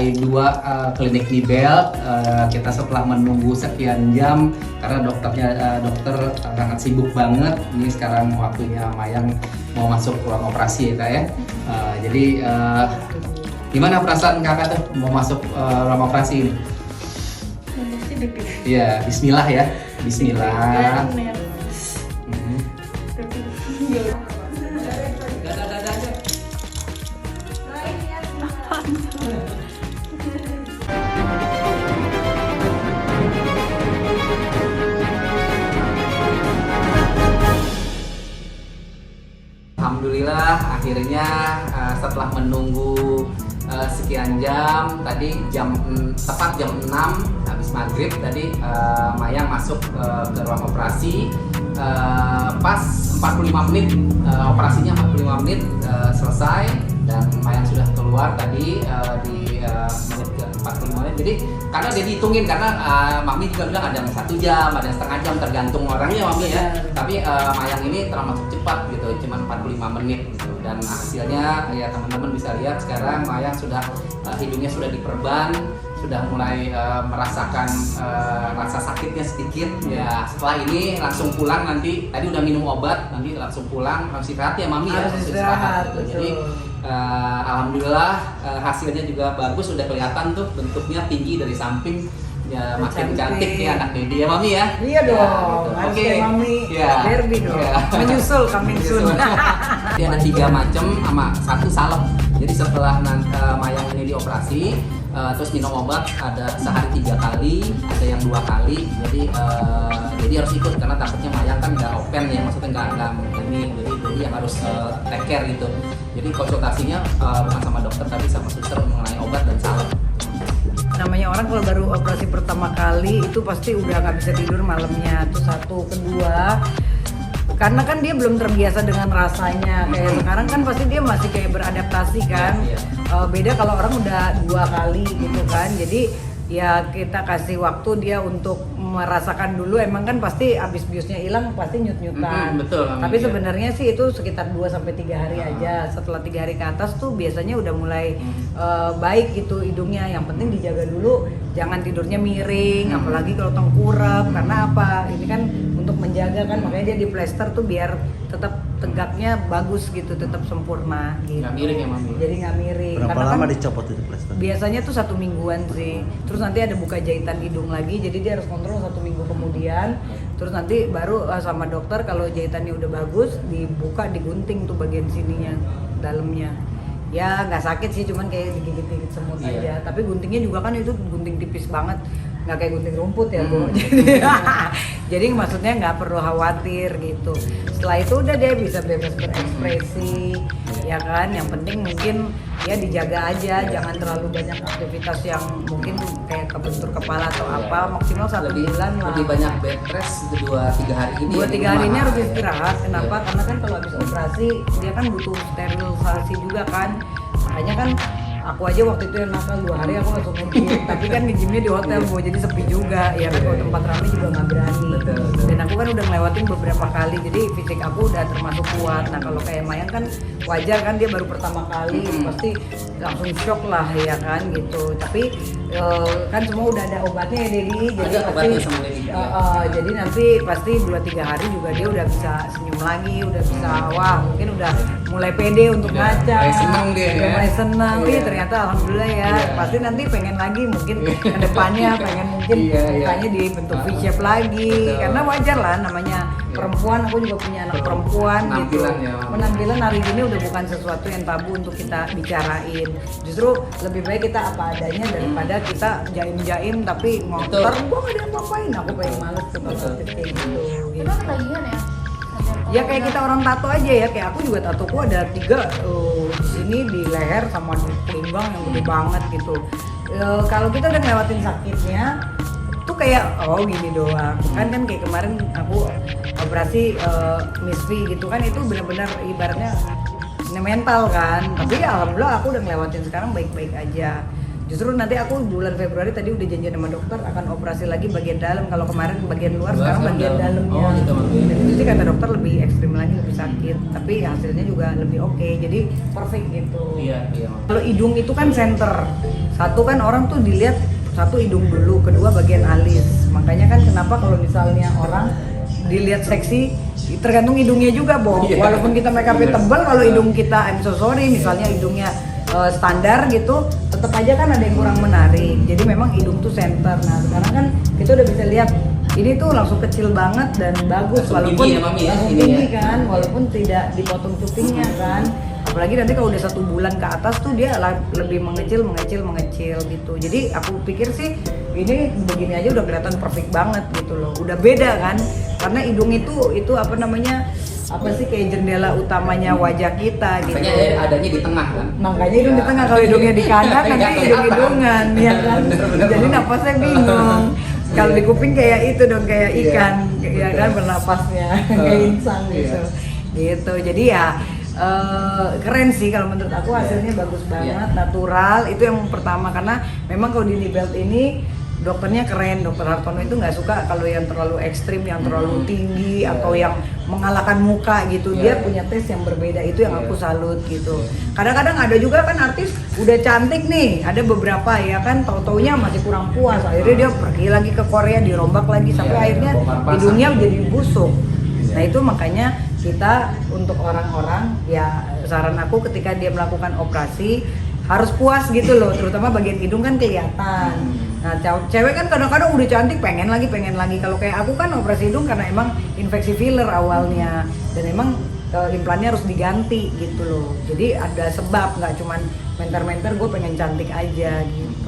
lantai 2 klinik Nibel. Kita setelah menunggu sekian jam karena dokter sangat sibuk banget. Ini sekarang waktunya Mayang mau masuk ruang operasi ya Kak ya. Jadi gimana perasaan Kakak tuh mau masuk ruang operasi ini? Iya, Bismillah ya. Bismillah. Alhamdulillah akhirnya setelah menunggu sekian jam, tadi tepat jam 6 habis maghrib tadi Mayang masuk ke ruang operasi. Pas 45 menit operasinya 45 menit selesai dan Mayang sudah keluar tadi di menit ke 45 menit. Jadi karena dia dihitungin karena Mami juga bilang ada yang 1 jam, ada yang setengah jam tergantung orangnya Mami ya. Tapi Mayang ini termasuk cepat gitu, cuma 45 menit gitu. Dan hasilnya ya teman-teman bisa lihat sekarang Mayang sudah hidungnya sudah diperban, sudah mulai merasakan rasa sakitnya sedikit. Ya setelah ini langsung pulang nanti. Tadi udah minum obat, nanti langsung pulang harus istirahat ya Mami ya. Harus istirahat. Gitu. Jadi alhamdulillah hasilnya juga bagus, sudah kelihatan tuh bentuknya tinggi dari samping. Ya makin cantik nih anak Dedi ya Mami ya. Iya dong. Ya, Oke. Mami. Ya. Derby dong. Ya. Menyusul coming soon. Jadi ada 3 macam sama 1 salep. Jadi setelah Mayang ini dioperasi, terus minum obat ada sehari 3 kali, ada yang 2 kali. Jadi harus ikut karena takutnya Mayang kan nggak open ya, maksudnya nggak ini. Jadi yang harus take care gitu. Jadi konsultasinya bukan sama dokter tapi sama suster mengenai obat dan salep. Namanya orang kalau baru operasi pertama kali itu pasti udah nggak bisa tidur malamnya. Itu satu, kedua karena kan dia belum terbiasa dengan rasanya. Kayak sekarang kan pasti dia masih kayak beradaptasi kan. Beda kalau orang udah 2 kali gitu kan. Jadi ya kita kasih waktu dia untuk merasakan dulu. Emang kan pasti abis biusnya hilang pasti nyut-nyutan. Betul. Tapi sebenarnya sih itu sekitar 2-3 hari aja. Setelah 3 hari ke atas tuh biasanya udah mulai baik gitu hidungnya. Yang penting dijaga dulu, jangan tidurnya miring, apalagi kalau tengkurap. Karena apa? Ini kan untuk menjaga kan, makanya dia di plester tuh biar tetap tegaknya bagus gitu, tetap sempurna gitu. Nggak miring ya Mami? Jadi nggak miring. Berapa karena lama kan dicopot itu plester? biasanya tuh 1 mingguan sih. Terus nanti ada buka jahitan hidung lagi, jadi dia harus kontrol 1 minggu kemudian. Terus nanti baru sama dokter kalau jahitannya udah bagus dibuka, digunting tuh bagian sininya, dalamnya. Ya nggak sakit sih, cuman kayak digigit-gigit semut aja. Tapi guntingnya juga kan itu gunting tipis banget, nggak kayak gunting rumput ya Bu. Jadi maksudnya nggak perlu khawatir gitu. Setelah itu udah dia bisa bebas berekspresi, ya kan. Yang penting mungkin ya dijaga aja, jangan terlalu banyak aktivitas yang mungkin kayak kebentur kepala atau apa. Maksimal 1 bulan lah. Lebih banyak bed rest 2-3 hari ini. 2-3 hari ini harus istirahat. Kenapa? Karena kan kalau habis operasi dia kan butuh sterilisasi juga kan. Makanya kan aku aja waktu itu yang nakal 2 hari aku langsung nge-gym. Tapi kan nge-gymnya di hotel Bu, jadi sepi juga. Ya kan kalau tempat ramai juga nggak berani. Dan aku kan udah ngelewatin beberapa kali, jadi fisik aku udah termasuk kuat. Nah kalau kayak Mayang kan wajar kan, dia baru pertama kali, pasti langsung shock lah ya kan gitu. Tapi kan semua udah ada obatnya ya Dedi. Jadi Ada pasti obatnya sama Dedi. jadi nanti pasti 2-3 hari juga dia udah bisa senyum lagi, udah bisa wah mungkin udah mulai pede untuk Udah ngaca. mulai seneng dia ya. Mulai seneng. Iya. Ternyata alhamdulillah ya. Pasti nanti pengen lagi mungkin ke depannya pengen mungkin mukanya dibentuk V shape lagi. Betul. Karena wajar lah namanya perempuan, aku juga punya anak perempuan gitu. Penampilan ya. Penampilan hari ini udah bukan sesuatu yang tabu untuk kita bicarain. Justru lebih baik kita apa adanya daripada kita jaim-jaim tapi ngotor. Gua gak ada yang ngapain, aku pengen males tuh kalau kayak gitu. Emang lagian ya? Ya kayak kita orang tato aja ya, kayak aku juga tatoku ada 3 di sini di leher sama di pinggang yang gede banget gitu. Kalau kita udah ngelewatin sakitnya tuh kayak oh gini doang kan kayak kemarin aku operasi Miss V gitu kan, itu benar-benar ibaratnya mental kan. Tapi ya alhamdulillah aku udah ngelewatin sekarang baik-baik aja. Justru nanti aku bulan Februari tadi udah janjian sama dokter akan operasi lagi bagian dalam. Kalau kemarin bagian luar, sekarang bagian dalamnya. Oh, gitu, Dan itu sih kata dokter lebih ekstrim lagi, lebih sakit. Tapi hasilnya juga lebih oke. Jadi perfect gitu. Iya, iya. Kalau hidung itu kan center. Satu kan orang tuh dilihat satu hidung dulu, kedua bagian alis. Makanya kan kenapa kalau misalnya orang dilihat seksi tergantung hidungnya juga, Bo. Iya. Walaupun kita make up tebal, kalau hidung kita I'm so sorry misalnya hidungnya standar gitu, tetap aja kan ada yang kurang menarik. Jadi memang hidung tuh center. Nah sekarang kan kita udah bisa lihat ini tuh langsung kecil banget dan bagus, Langsung walaupun tinggi ya, Mami, ya, langsung ini tinggi ya. kan, walaupun tidak dipotong cupingnya kan. Apalagi nanti kalau udah 1 bulan ke atas tuh dia lebih mengecil gitu. Jadi aku pikir sih ini begini aja udah kelihatan perfect banget gitu loh. Udah beda kan, karena hidung itu apa namanya, apa sih, kayak jendela utamanya wajah kita gitu. Makanya adanya di tengah kan. Makanya hidung di tengah, kalau hidungnya di kanan nanti Nggak hidung-hidungan ya kan. Bener-bener. Jadi napasnya bingung. Kalau di kuping kayak itu dong, kayak Iya, ikan ya kan betul. bernapasnya kayak insang gitu. Gitu. Jadi ya keren sih kalau menurut aku, hasilnya bagus banget, natural. Itu yang pertama, karena memang kalau di Nibelt ini dokternya keren. Dokter Hartono itu nggak suka kalau yang terlalu ekstrim, yang terlalu tinggi atau yang mengalahkan muka gitu. Dia punya tes yang berbeda, itu yang aku salut gitu. Kadang-kadang ada juga kan artis udah cantik nih, ada beberapa ya kan, tau-taunya masih kurang puas, akhirnya dia pergi lagi ke Korea, dirombak lagi sampai akhirnya hidungnya jadi busuk. Nah itu makanya kita untuk orang-orang, ya saran aku ketika dia melakukan operasi harus puas gitu loh, terutama bagian hidung kan kelihatan. Nah cewek kan kadang-kadang udah cantik pengen lagi. Kalau kayak aku kan operasi hidung karena emang infeksi filler awalnya, dan emang implannya harus diganti gitu loh. Jadi ada sebab, nggak cuman menter-menter gue pengen cantik aja gitu.